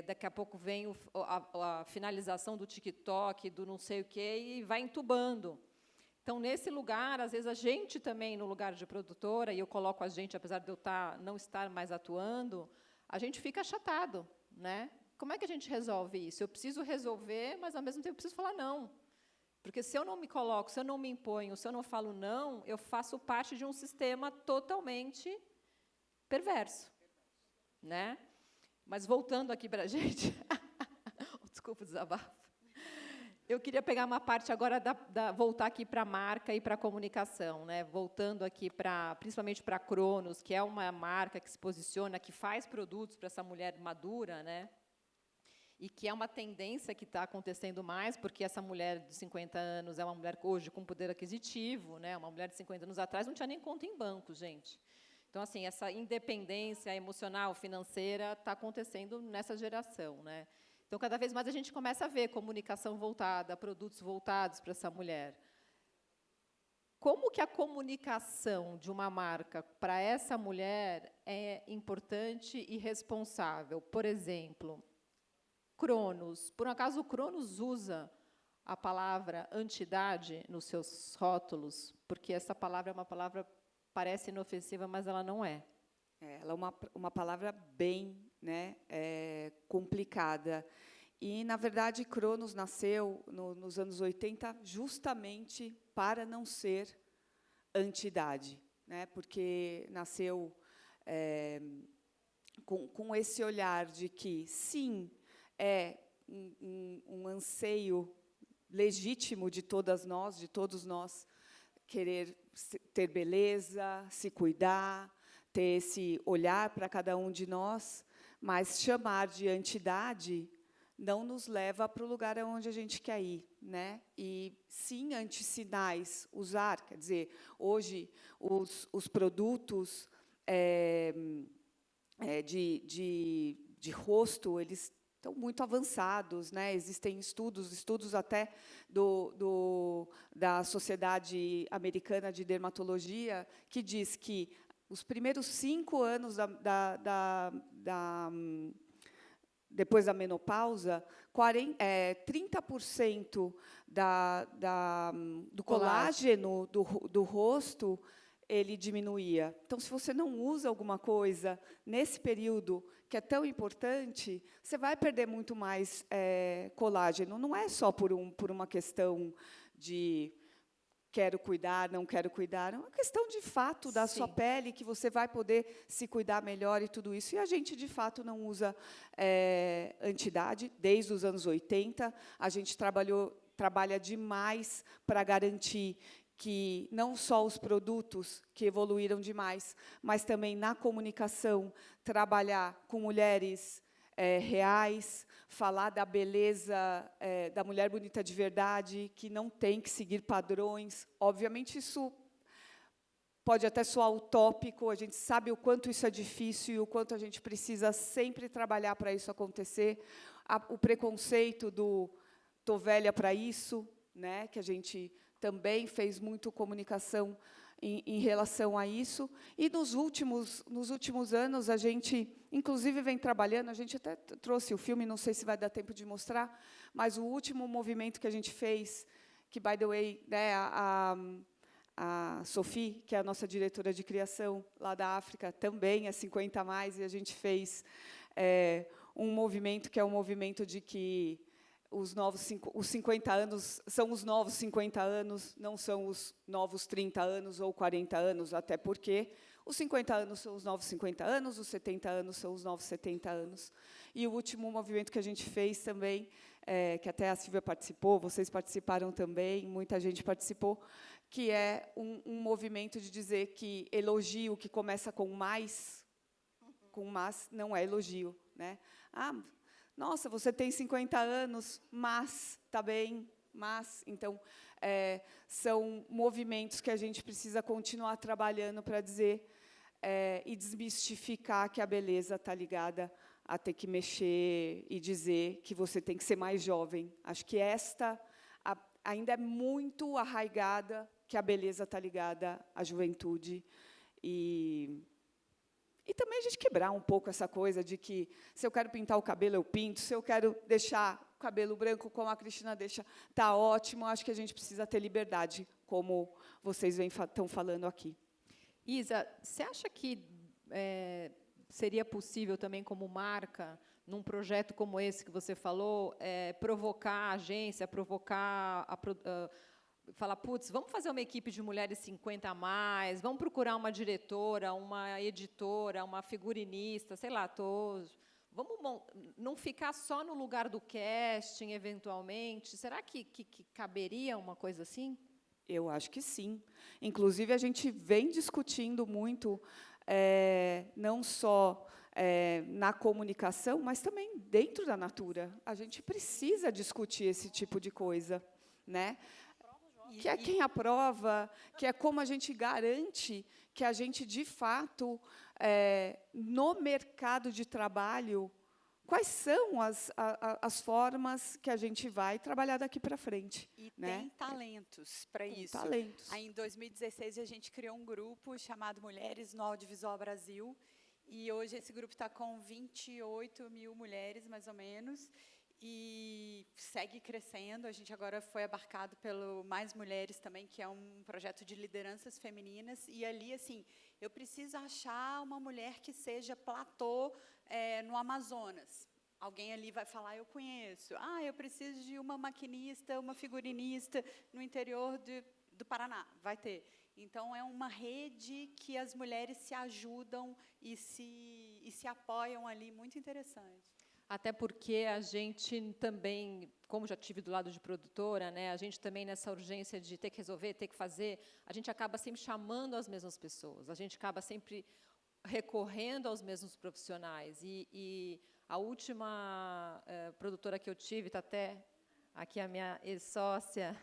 Daqui a pouco vem a finalização do TikTok, do não sei o quê, e vai entubando. Então, nesse lugar, às vezes, a gente também, no lugar de produtora, e eu coloco a gente, apesar de eu não estar mais atuando, a gente fica achatado, né? Como é que a gente resolve isso? Eu preciso resolver, mas, ao mesmo tempo, eu preciso falar não. Porque, se eu não me coloco, se eu não me imponho, se eu não falo não, eu faço parte de um sistema totalmente perverso, né? Mas, voltando aqui para a gente... Desculpa o desabafo. Eu queria pegar uma parte agora, voltar aqui para a marca e para a comunicação, né? Voltando aqui, principalmente para a Cronos, que é uma marca que se posiciona, que faz produtos para essa mulher madura, né? E que é uma tendência que está acontecendo mais, porque essa mulher de 50 anos é uma mulher hoje com poder aquisitivo, né? Uma mulher de 50 anos atrás não tinha nem conta em banco, gente. Então, assim, essa independência emocional, financeira, está acontecendo nessa geração, né? Então, cada vez mais a gente começa a ver comunicação voltada, produtos voltados para essa mulher. Como que a comunicação de uma marca para essa mulher é importante e responsável? Por exemplo, Cronos. Por um acaso, o Cronos usa a palavra antidade nos seus rótulos? Porque essa palavra é uma palavra, parece inofensiva, mas ela não é. Ela é uma palavra bem, né, complicada. E, na verdade, Cronos nasceu nos anos 80 justamente para não ser antidade, né, porque nasceu com esse olhar de que, sim, é um anseio legítimo de todas nós, de todos nós, querer ter beleza, se cuidar, ter esse olhar para cada um de nós, mas chamar de antidade não nos leva para o lugar aonde a gente quer ir, né? E, sim, antissinais, usar, quer dizer, hoje, os produtos de rosto, eles estão muito avançados, né? Existem estudos até da Sociedade Americana de Dermatologia, que diz que os primeiros 5 anos depois da menopausa, 30% do colágeno do rosto ele diminuía. Então, se você não usa alguma coisa nesse período que é tão importante, você vai perder muito mais colágeno. Não é só por uma questão de quero cuidar, não quero cuidar. É uma questão, de fato, da sua pele, que você vai poder se cuidar melhor e tudo isso. E a gente, de fato, não usa antidade desde os anos 80. A gente trabalha demais para garantir que não só os produtos que evoluíram demais, mas também na comunicação, trabalhar com mulheres reais, falar da beleza da mulher bonita de verdade, que não tem que seguir padrões. Obviamente, isso pode até soar utópico, a gente sabe o quanto isso é difícil e o quanto a gente precisa sempre trabalhar para isso acontecer. O preconceito do "tô velha para isso", né, que a gente também fez muito comunicação em relação a isso. E nos últimos anos, a gente, inclusive, vem trabalhando, a gente até trouxe o filme, não sei se vai dar tempo de mostrar, mas o último movimento que a gente fez, que, by the way, né, a Sophie, que é a nossa diretora de criação lá da África, também é 50 a mais, e a gente fez um movimento que é um movimento de que os 50 anos são os novos 50 anos, não são os novos 30 anos ou 40 anos, até porque os 50 anos são os novos 50 anos, os 70 anos são os novos 70 anos. E o último movimento que a gente fez também, que até a Silvia participou, vocês participaram também, muita gente participou, que é um movimento de dizer que elogio que começa com mas, não é elogio, né? Nossa, você tem 50 anos, mas está bem, mas... Então, são movimentos que a gente precisa continuar trabalhando para dizer e desmistificar que a beleza está ligada a ter que mexer e dizer que você tem que ser mais jovem. Acho que ainda é muito arraigada que a beleza está ligada à juventude. E também a gente quebrar um pouco essa coisa de que, se eu quero pintar o cabelo, eu pinto. Se eu quero deixar o cabelo branco, como a Cristina deixa, está ótimo. Acho que a gente precisa ter liberdade como vocês estão falando aqui. Isa, você acha que seria possível também, como marca, num projeto como esse que você falou, provocar a agência, falar, putz, vamos fazer uma equipe de mulheres 50 a mais, vamos procurar uma diretora, uma editora, uma figurinista, sei lá, vamos não ficar só no lugar do casting, eventualmente? Será que caberia uma coisa assim? Eu acho que sim. Inclusive, a gente vem discutindo muito, não só na comunicação, mas também dentro da Natura. A gente precisa discutir esse tipo de coisa, né? Que é quem aprova, que é como a gente garante que a gente, de fato, no mercado de trabalho, quais são as formas que a gente vai trabalhar daqui para frente. E né? tem talentos para isso. Talentos. Aí, em 2016, a gente criou um grupo chamado Mulheres no Audiovisual Brasil, e hoje esse grupo está com 28 mil mulheres, mais ou menos, e segue crescendo. A gente agora foi abarcado pelo Mais Mulheres também, que é um projeto de lideranças femininas, e ali, assim, eu preciso achar uma mulher que seja platô no Amazonas. Alguém ali vai falar, eu conheço. Ah, eu preciso de uma maquinista, uma figurinista no interior do Paraná. Vai ter. Então, é uma rede que as mulheres se ajudam e se apoiam ali, muito interessante. Até porque a gente também, como já tive do lado de produtora, né, a gente também, nessa urgência de ter que resolver, ter que fazer, a gente acaba sempre chamando as mesmas pessoas, a gente acaba sempre recorrendo aos mesmos profissionais. E a última produtora que eu tive, está até aqui a minha ex-sócia,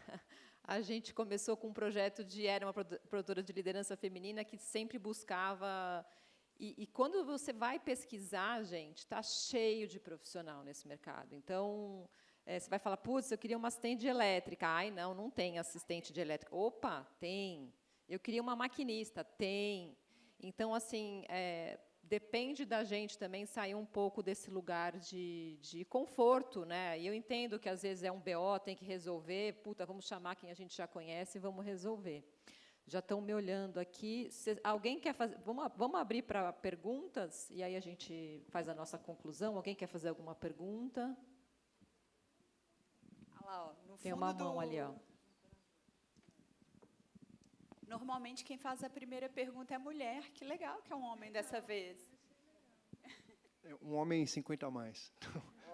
a gente começou com um projeto era uma produtora de liderança feminina que sempre buscava... E quando você vai pesquisar, gente, está cheio de profissional nesse mercado. Então, você vai falar, putz, eu queria uma assistente de elétrica. Ai, não tem assistente de elétrica. Opa, tem. Eu queria uma maquinista. Tem. Então, assim, depende da gente também sair um pouco desse lugar de conforto, né? E eu entendo que, às vezes, é um BO, tem que resolver. Puta, vamos chamar quem a gente já conhece e vamos resolver. Já estão me olhando aqui. Alguém quer fazer... Vamos abrir para perguntas, e aí a gente faz a nossa conclusão. Alguém quer fazer alguma pergunta? Olha lá, ó, no Tem fundo uma mão ali, ó. Normalmente, quem faz a primeira pergunta é a mulher. Que legal que é um homem dessa vez. Um homem 50 a mais.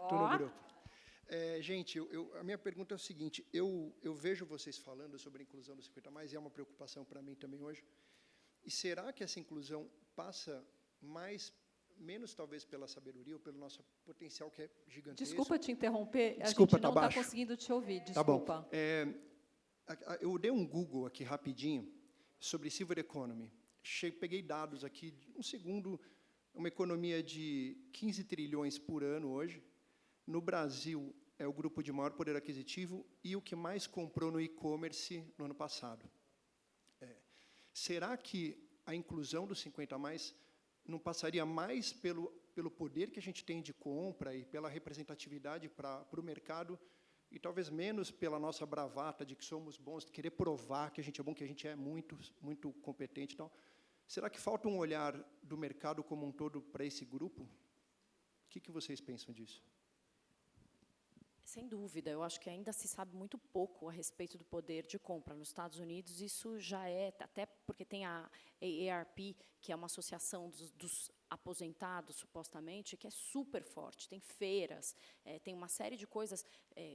Estou no grupo. Gente, a minha pergunta é o seguinte, eu vejo vocês falando sobre a inclusão do 50 a mais, e é uma preocupação para mim também hoje. E será que essa inclusão passa menos talvez pela sabedoria ou pelo nosso potencial, que é gigantesco? Desculpa te interromper, Desculpa, a gente não está conseguindo te ouvir, desculpa. Tá bom. Eu dei um Google aqui rapidinho sobre Silver Economy. Peguei dados aqui, um segundo, uma economia de 15 trilhões por ano hoje. No Brasil, é o grupo de maior poder aquisitivo e o que mais comprou no e-commerce no ano passado. Será que a inclusão dos 50 a mais não passaria mais pelo poder que a gente tem de compra e pela representatividade para o mercado, e talvez menos pela nossa bravata de que somos bons, de querer provar que a gente é bom, que a gente é muito, muito competente e tal? Será que falta um olhar do mercado como um todo para esse grupo? O que vocês pensam disso? Sem dúvida, eu acho que ainda se sabe muito pouco a respeito do poder de compra. Nos Estados Unidos, isso já até porque tem a AARP, que é uma associação dos aposentados, supostamente, que é super forte. Tem feiras, tem uma série de coisas,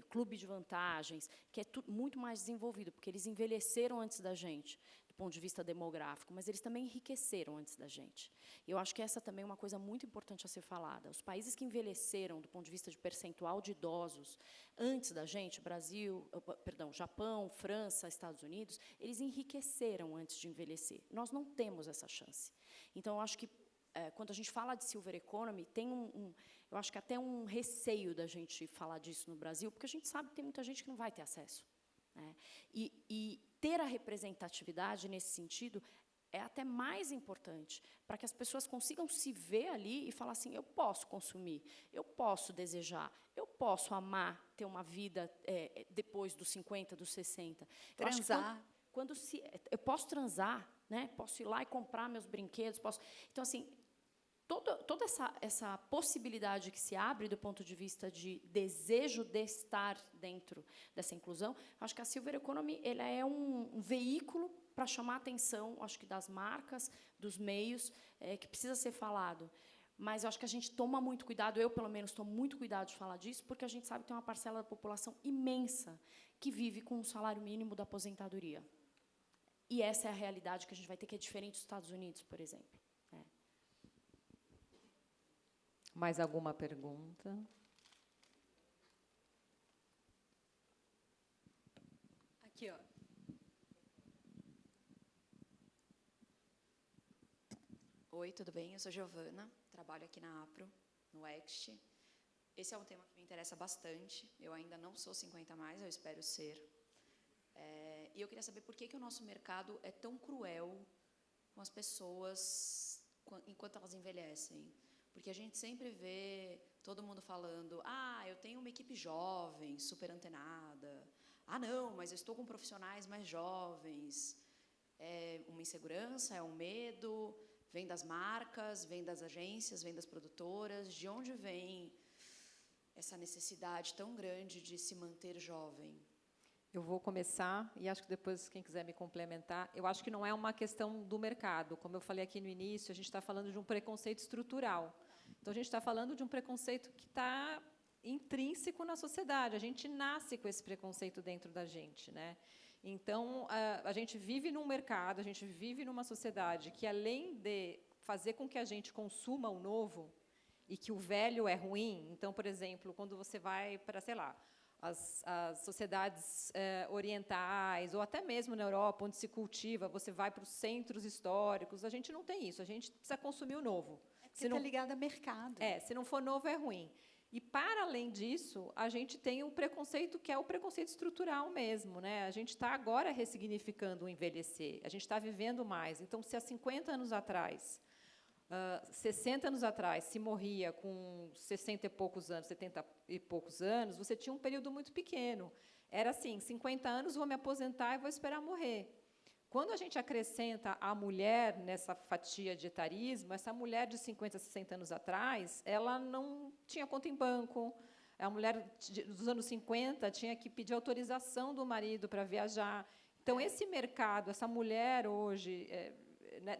clube de vantagens, que é muito mais desenvolvido, porque eles envelheceram antes da gente, do ponto de vista demográfico, mas eles também enriqueceram antes da gente. Eu acho que essa também é uma coisa muito importante a ser falada. Os países que envelheceram, do ponto de vista de percentual de idosos, antes da gente, Japão, França, Estados Unidos, eles enriqueceram antes de envelhecer. Nós não temos essa chance. Então, eu acho que, quando a gente fala de Silver Economy, tem eu acho que até um receio da gente falar disso no Brasil, porque a gente sabe que tem muita gente que não vai ter acesso, né? E ter a representatividade nesse sentido é até mais importante, para que as pessoas consigam se ver ali e falar assim, eu posso consumir, eu posso desejar, eu posso amar, ter uma vida depois dos 50, dos 60. Transar. eu posso transar, né? Posso ir lá e comprar meus brinquedos, posso. Então, assim, toda essa possibilidade que se abre do ponto de vista de desejo de estar dentro dessa inclusão, acho que a Silver Economy ela é um veículo para chamar a atenção, acho que das marcas, dos meios, que precisa ser falado. Mas eu acho que a gente toma muito cuidado, eu, pelo menos, tomo muito cuidado de falar disso, porque a gente sabe que tem uma parcela da população imensa que vive com um salário mínimo da aposentadoria. E essa é a realidade que a gente vai ter, que é diferente dos Estados Unidos, por exemplo. Mais alguma pergunta? Aqui, ó. Oi, tudo bem? Eu sou Giovana, trabalho aqui na APRO, no EXT. Esse é um tema que me interessa bastante. Eu ainda não sou 50 mais, eu espero ser. E eu queria saber por que o nosso mercado é tão cruel com as pessoas enquanto elas envelhecem. Porque a gente sempre vê todo mundo falando, eu tenho uma equipe jovem, super antenada. Não, mas eu estou com profissionais mais jovens. É uma insegurança, é um medo, vem das marcas, vem das agências, vem das produtoras. De onde vem essa necessidade tão grande de se manter jovem? Eu vou começar, e acho que depois, quem quiser me complementar, eu acho que não é uma questão do mercado. Como eu falei aqui no início, a gente está falando de um preconceito estrutural. Então, a gente está falando de um preconceito que está intrínseco na sociedade. A gente nasce com esse preconceito dentro da gente, né? Então, a gente vive num mercado, a gente vive numa sociedade que, além de fazer com que a gente consuma o novo e que o velho é ruim, então, por exemplo, quando você vai para, sei lá, as sociedades orientais, ou até mesmo na Europa, onde se cultiva, você vai para os centros históricos, a gente não tem isso, a gente precisa consumir o novo. Você está ligado a mercado. Se não for novo, é ruim. E, para além disso, a gente tem o preconceito, que é o preconceito estrutural mesmo, né? A gente está agora ressignificando o envelhecer, a gente está vivendo mais. Então, se há 50 anos atrás, 60 anos atrás, se morria com 60 e poucos anos, 70 e poucos anos, você tinha um período muito pequeno. Era assim, 50 anos, vou me aposentar e vou esperar morrer. Quando a gente acrescenta a mulher nessa fatia de etarismo, essa mulher de 50, 60 anos atrás, ela não tinha conta em banco. A mulher dos anos 50 tinha que pedir autorização do marido para viajar. Então, esse mercado, essa mulher hoje,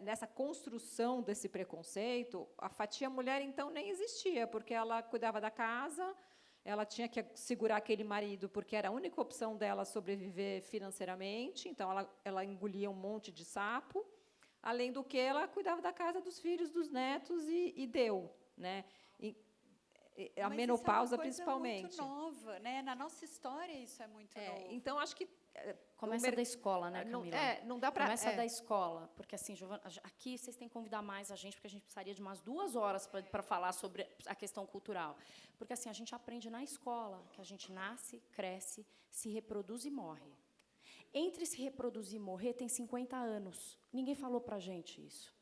nessa construção desse preconceito, a fatia mulher, então, nem existia, porque ela cuidava da casa, ela tinha que segurar aquele marido, porque era a única opção dela sobreviver financeiramente, então ela engolia um monte de sapo. Além do que, ela cuidava da casa, dos filhos, dos netos, e deu, né? A menopausa, principalmente. Isso é uma coisa muito nova, né? Na nossa história, isso é muito novo. Então, acho que... Começa da escola, né, Camila? Não dá para... Começa da escola, porque, assim, Giovana, aqui vocês têm que convidar mais a gente, porque a gente precisaria de umas 2 horas para falar sobre a questão cultural. Porque, assim, a gente aprende na escola que a gente nasce, cresce, se reproduz e morre. Entre se reproduzir e morrer, tem 50 anos. Ninguém falou para a gente isso.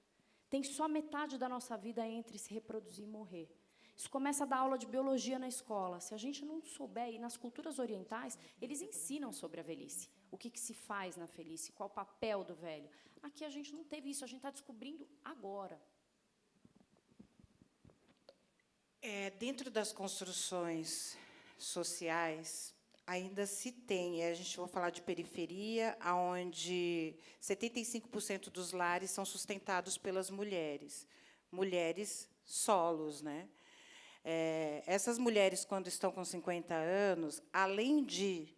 Tem só metade da nossa vida entre se reproduzir e morrer. Isso começa a dar aula de biologia na escola. Se a gente não souber, e nas culturas orientais, eles ensinam sobre a velhice. O que se faz na velhice, qual o papel do velho. Aqui a gente não teve isso, a gente está descobrindo agora. Dentro das construções sociais, ainda se tem, a gente vai falar de periferia, onde 75% dos lares são sustentados pelas mulheres solos, né? Essas mulheres, quando estão com 50 anos, além de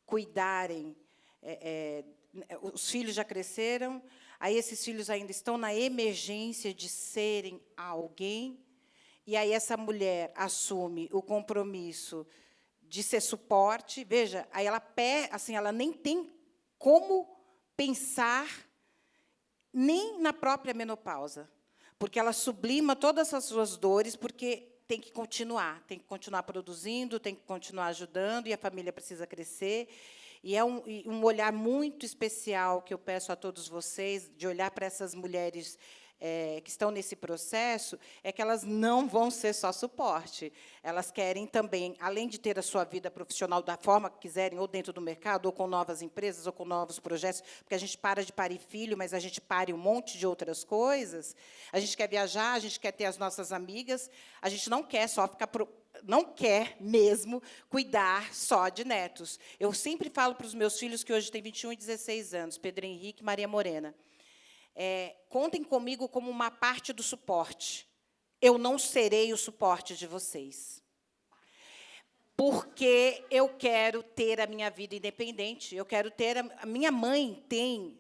cuidarem, os filhos já cresceram, aí esses filhos ainda estão na emergência de serem alguém, e aí essa mulher assume o compromisso de ser suporte. Veja, aí ela nem tem como pensar nem na própria menopausa, porque ela sublima todas as suas dores, porque tem que continuar produzindo, tem que continuar ajudando, e a família precisa crescer. E é um olhar muito especial que eu peço a todos vocês, de olhar para essas mulheres que estão nesse processo, é que elas não vão ser só suporte. Elas querem também, além de ter a sua vida profissional da forma que quiserem, ou dentro do mercado, ou com novas empresas, ou com novos projetos, porque a gente para de parir filho, mas a gente pare um monte de outras coisas. A gente quer viajar, a gente quer ter as nossas amigas, a gente não quer só ficar... não quer mesmo cuidar só de netos. Eu sempre falo para os meus filhos, que hoje têm 21 e 16 anos, Pedro Henrique e Maria Morena, contem comigo como uma parte do suporte. Eu não serei o suporte de vocês. Porque eu quero ter a minha vida independente. Eu quero ter... Minha mãe tem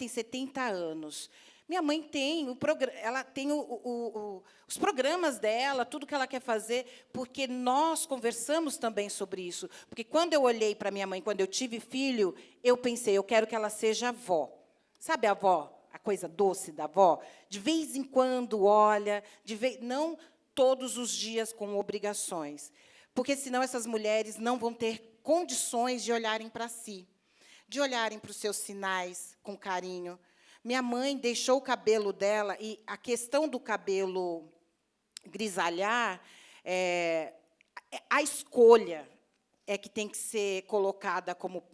70 anos. Minha mãe tem ela tem os programas dela, tudo que ela quer fazer, porque nós conversamos também sobre isso. Porque, quando eu olhei para minha mãe, quando eu tive filho, eu pensei, eu quero que ela seja avó. Sabe a avó? A coisa doce da avó? De vez em quando olha, não todos os dias com obrigações. Porque, senão, essas mulheres não vão ter condições de olharem para si, de olharem para os seus sinais com carinho. Minha mãe deixou o cabelo dela, e a questão do cabelo grisalhar, a escolha é que tem que ser colocada como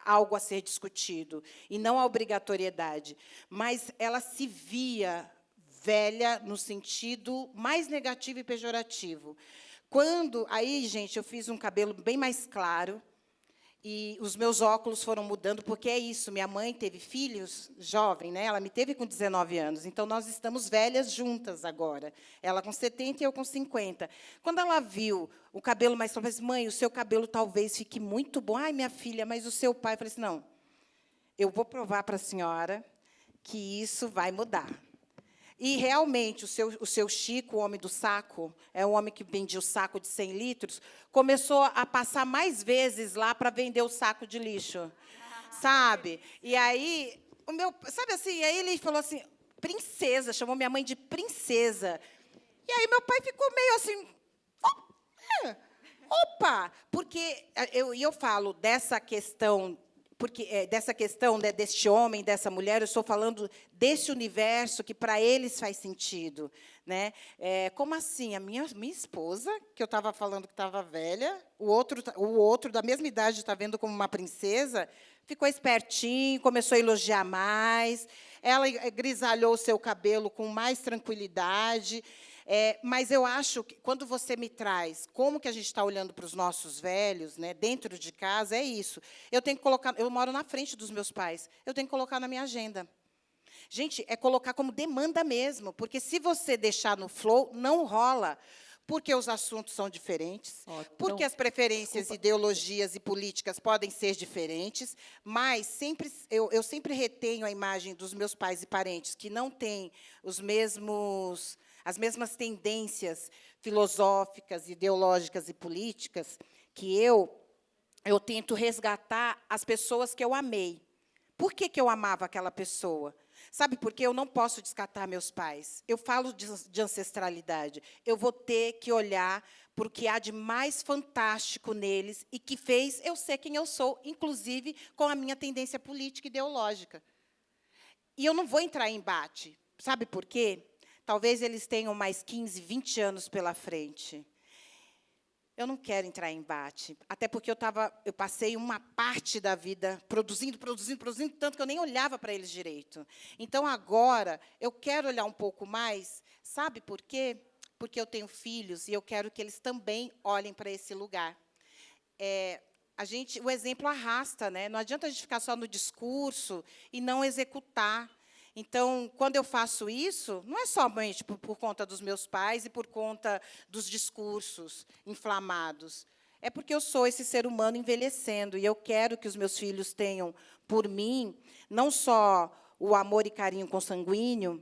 algo a ser discutido, e não a obrigatoriedade. Mas ela se via velha no sentido mais negativo e pejorativo. Aí, gente, eu fiz um cabelo bem mais claro, e os meus óculos foram mudando, porque é isso, minha mãe teve filhos jovem, né? Ela me teve com 19 anos, então nós estamos velhas juntas agora. Ela com 70 e eu com 50. Quando ela viu o cabelo mais claro, ela disse, mãe, o seu cabelo talvez fique muito bom. Ai, minha filha, mas o seu pai... Eu falei assim, não, eu vou provar para a senhora que isso vai mudar. E, realmente, o seu Chico, o homem do saco, é um homem que vendia o saco de 100 litros, começou a passar mais vezes lá para vender o saco de lixo, sabe? E aí, sabe assim, aí ele falou assim, princesa, chamou minha mãe de princesa. E aí meu pai ficou meio assim, opa, porque eu falo dessa questão... Porque dessa questão, né, deste homem, dessa mulher, eu estou falando desse universo que para eles faz sentido, né? Como assim? A minha esposa, que eu estava falando que estava velha, o outro da mesma idade está vendo como uma princesa, ficou espertinho, começou a elogiar mais, ela grisalhou o seu cabelo com mais tranquilidade. Mas eu acho que, quando você me traz como que a gente está olhando para os nossos velhos, né, dentro de casa, é isso. Eu tenho que colocar... Eu moro na frente dos meus pais. Eu tenho que colocar na minha agenda. Gente, é colocar como demanda mesmo, porque, se você deixar no flow, não rola. Porque os assuntos são diferentes, porque as preferências, ideologias e políticas podem ser diferentes, mas eu sempre retenho a imagem dos meus pais e parentes que não têm as mesmas tendências filosóficas, ideológicas e políticas, que eu tento resgatar as pessoas que eu amei. Por que eu amava aquela pessoa? Sabe por quê? Eu não posso descartar meus pais. Eu falo de ancestralidade. Eu vou ter que olhar para o que há de mais fantástico neles e que fez eu ser quem eu sou, inclusive com a minha tendência política e ideológica. E eu não vou entrar em embate. Sabe por quê? Talvez eles tenham mais 15, 20 anos pela frente. Eu não quero entrar em embate, até porque eu passei uma parte da vida produzindo, tanto que eu nem olhava para eles direito. Então, agora, eu quero olhar um pouco mais. Sabe por quê? Porque eu tenho filhos e eu quero que eles também olhem para esse lugar. O exemplo arrasta, né? Não adianta a gente ficar só no discurso e não executar. Então, quando eu faço isso, não é somente por conta dos meus pais e por conta dos discursos inflamados. É porque eu sou esse ser humano envelhecendo, e eu quero que os meus filhos tenham, por mim, não só o amor e carinho consanguíneo,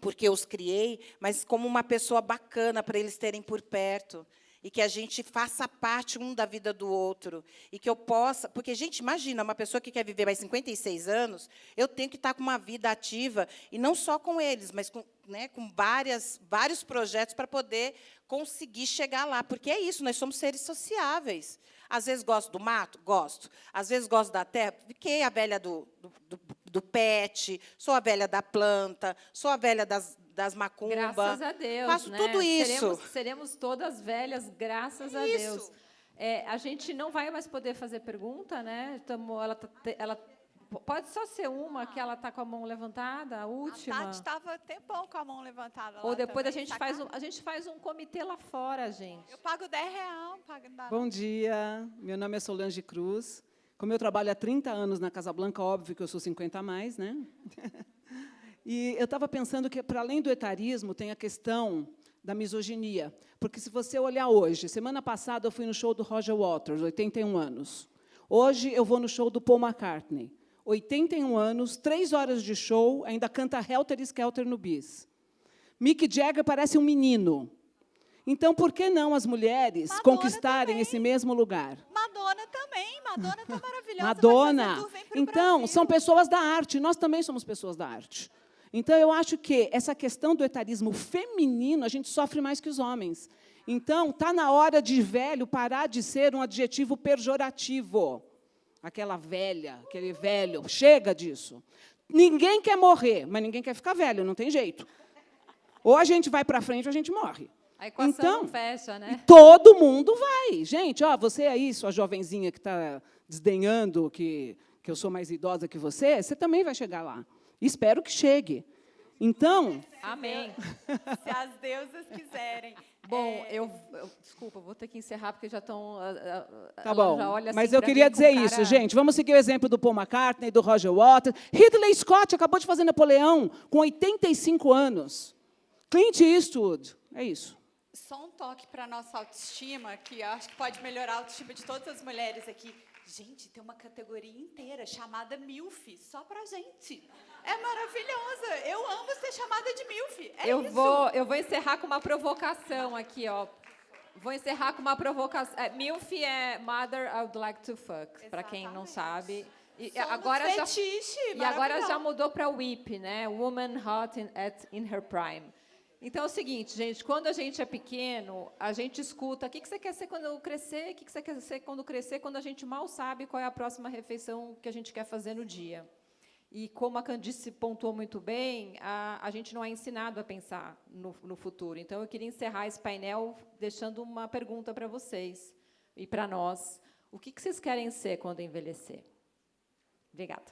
porque eu os criei, mas como uma pessoa bacana para eles terem por perto. E que a gente faça parte um da vida do outro. E que eu possa... Porque, gente, imagina, uma pessoa que quer viver mais 56 anos, eu tenho que estar com uma vida ativa, e não só com eles, mas com vários projetos para poder conseguir chegar lá. Porque é isso, nós somos seres sociáveis. Às vezes gosto do mato? Gosto. Às vezes gosto da terra? Fiquei a velha do pet, sou a velha da planta, sou a velha das macumbas. Graças a Deus, Faço né? tudo isso. Seremos todas velhas, graças a Isso. Deus. A gente não vai mais poder fazer pergunta, né? Ela pode só ser uma, que ela está com a mão levantada, a última. A Tati estava tempão com a mão levantada lá Ou depois também, a gente faz um comitê lá fora, gente. Eu pago R$10, pago não dá Bom dia, meu nome é Solange Cruz. Como eu trabalho há 30 anos na Casa Blanca, óbvio que eu sou 50 a mais, né? E eu estava pensando que, para além do etarismo, tem a questão da misoginia. Porque, se você olhar hoje, semana passada eu fui no show do Roger Waters, 81 anos. Hoje eu vou no show do Paul McCartney, 81 anos, 3 horas de show, ainda canta Helter Skelter no bis. Mick Jagger parece um menino. Então, por que não as mulheres Madonna conquistarem também. esse mesmo lugar? Madonna também. Madonna está maravilhosa. Madonna. Vai fazer tour, vem pro Então, Brasil. são pessoas da arte. Nós também somos pessoas da arte. Então, eu acho que essa questão do etarismo feminino, a gente sofre mais que os homens. Então, está na hora de velho parar de ser um adjetivo pejorativo. Aquela velha, aquele velho. Chega disso. Ninguém quer morrer, mas ninguém quer ficar velho, não tem jeito. Ou a gente vai para frente ou a gente morre. A equação Então, não fecha, né? todo mundo vai. Gente, ó, você aí, sua jovenzinha que está desdenhando que eu sou mais idosa que você também vai chegar lá. Espero que chegue. Então, Amém. Se as deusas quiserem. Bom, desculpa, vou ter que encerrar, porque já estão... tá bom. Já olha Mas assim eu pra queria mim com dizer cara- isso, gente. Vamos seguir o exemplo do Paul McCartney, do Roger Waters. Ridley Scott acabou de fazer Napoleão com 85 anos. Clint Eastwood. É isso. Só um toque para a nossa autoestima, que eu acho que pode melhorar a autoestima de todas as mulheres aqui. Gente, tem uma categoria inteira chamada MILF, só pra gente. É maravilhosa. Eu amo ser chamada de MILF. É Eu isso. vou encerrar com uma provocação aqui, ó. Vou encerrar com uma provocação. MILF é Mother I Would Like to Fuck, para quem não sabe. E Somos agora já fetiche, E agora já maravilhosa. mudou para WHIP, né? Woman Hot in Her Prime. Então é o seguinte, gente, quando a gente é pequeno, a gente escuta o que você quer ser quando crescer, o que você quer ser quando crescer, quando a gente mal sabe qual é a próxima refeição que a gente quer fazer no dia. E como a Candice pontuou muito bem, a gente não é ensinado a pensar no futuro. Então, eu queria encerrar esse painel deixando uma pergunta para vocês e para nós. O que vocês querem ser quando envelhecer? Obrigada.